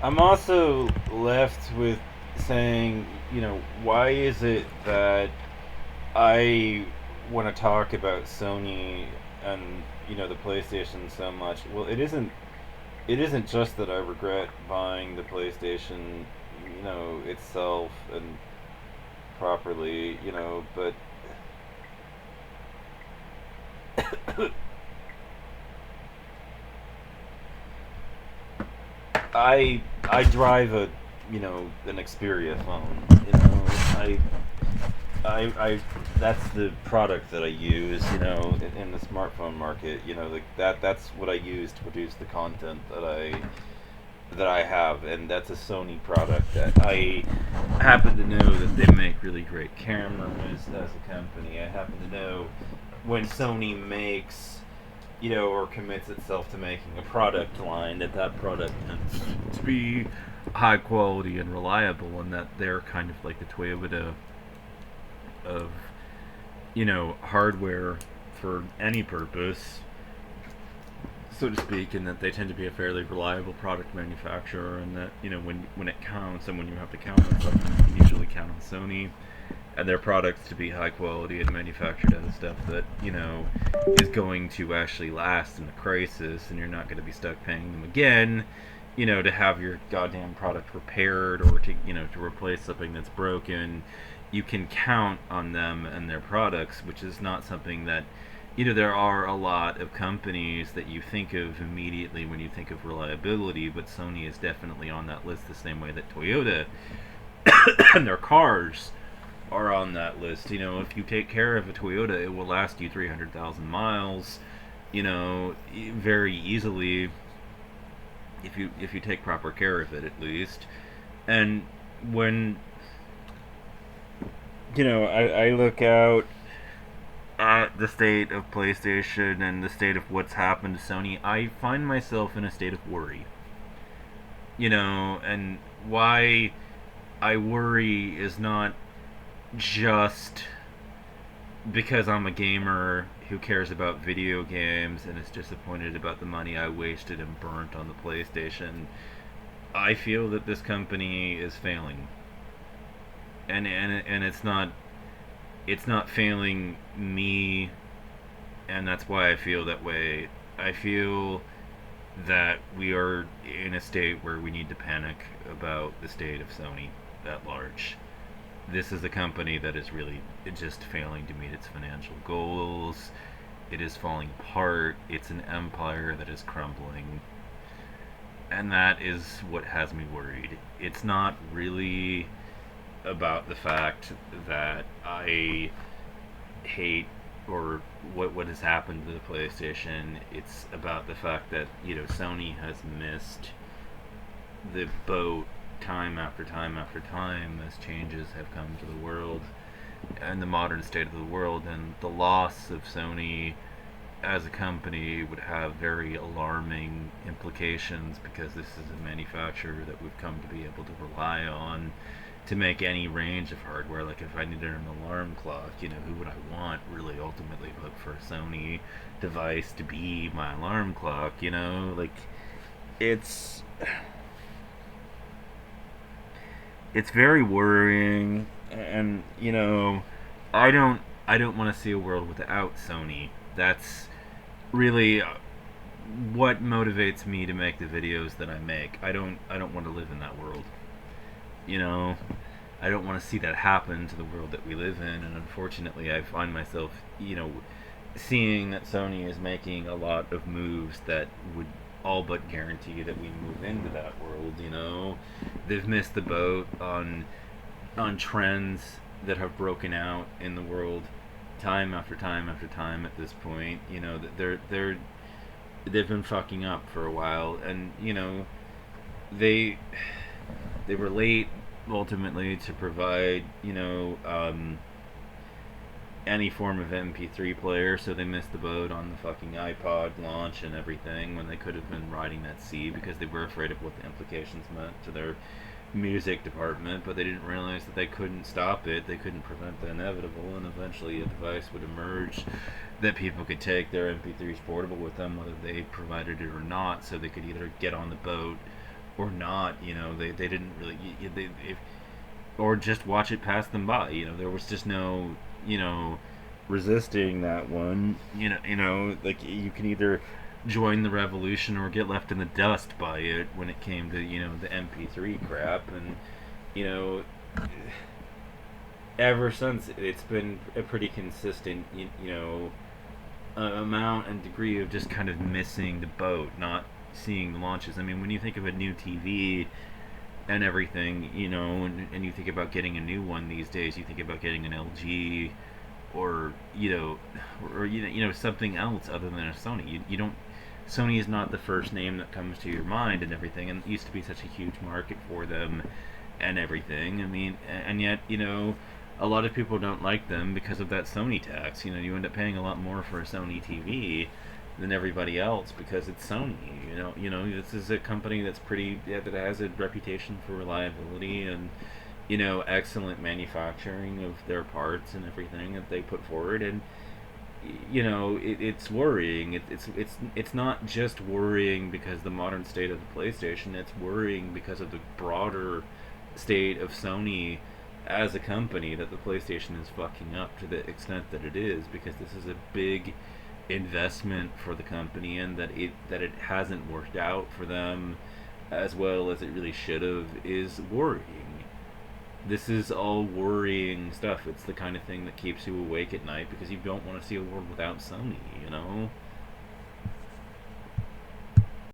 I'm also left with saying, why is it that I want to talk about Sony and the PlayStation so much? Well, it isn't just that I regret buying the PlayStation, itself and properly, but I drive an Xperia phone. I that's the product that I use, in the smartphone market. Like that's what I use to produce the content that I have, and that's a Sony product. That I happen to know that they make really great cameras as a company. I happen to know when Sony makes, or commits itself to making a product line, that product tends to be high quality and reliable, and that they're kind of like the Toyota of hardware for any purpose, so to speak, and that they tend to be a fairly reliable product manufacturer, and that when it counts and when you have to count on something, you can usually count on Sony and their products to be high quality and manufactured out of stuff that is going to actually last in a crisis, and you're not going to be stuck paying them again. To have your goddamn product repaired, or to replace something that's broken, you can count on them and their products, which is not something that there are a lot of companies that you think of immediately when you think of reliability, but Sony is definitely on that list the same way that Toyota and their cars are on that list. If you take care of a Toyota, it will last you 300,000 miles, very easily, if you take proper care of it, at least. And when I look out at the state of PlayStation and the state of what's happened to Sony, I find myself in a state of worry. And why I worry is not just because I'm a gamer who cares about video games and is disappointed about the money I wasted and burnt on the PlayStation. I feel that this company is failing, and it's not failing me, and that's why I feel that way. I feel that we are in a state where we need to panic about the state of Sony at large. This is a company that is really just failing to meet its financial goals. It is falling apart. It's an empire that is crumbling. And that is what has me worried. It's not really about the fact that I hate or what has happened to the PlayStation. It's about the fact that Sony has missed the boat time after time after time as changes have come to the world and the modern state of the world, and the loss of Sony as a company would have very alarming implications, because this is a manufacturer that we've come to be able to rely on to make any range of hardware. Like if I needed an alarm clock, who would I want really ultimately but for a Sony device to be my alarm clock? Like it's it's very worrying, and I don't want to see a world without Sony. That's really what motivates me to make the videos that I make. I don't want to live in that world. You know, I don't want to see that happen to the world that we live in, and unfortunately, I find myself, seeing that Sony is making a lot of moves that would all but guarantee that we move into that world. They've missed the boat on trends that have broken out in the world time after time after time at this point. That they've been fucking up for a while, and they they were late ultimately to provide any form of MP3 player, so they missed the boat on the fucking iPod launch and everything, when they could have been riding that sea, because they were afraid of what the implications meant to their music department. But they didn't realize that they couldn't stop it, they couldn't prevent the inevitable, and eventually a device would emerge that people could take their MP3s portable with them, whether they provided it or not, so they could either get on the boat or not. They didn't really they if, or just watch it pass them by. There was just no resisting that one. Like you can either join the revolution or get left in the dust by it when it came to the MP3 crap. And you know ever since it's been a pretty consistent amount and degree of just kind of missing the boat, not seeing the launches. I mean, when you think of a new TV and everything, and you think about getting a new one these days, you think about getting an LG or something else other than a Sony. You don't. Sony is not the first name that comes to your mind and everything, and it used to be such a huge market for them and everything. I mean, and yet a lot of people don't like them because of that Sony tax. You end up paying a lot more for a Sony TV than everybody else because it's Sony. This is a company that's that has a reputation for reliability and excellent manufacturing of their parts and everything that they put forward. And it's worrying. It's not just worrying because the modern state of the PlayStation. It's worrying because of the broader state of Sony as a company, that the PlayStation is fucking up to the extent that it is, because this is a big investment for the company, and that it hasn't worked out for them as well as it really should have is worrying. This is all worrying stuff. It's the kind of thing that keeps you awake at night because you don't want to see a world without Sony.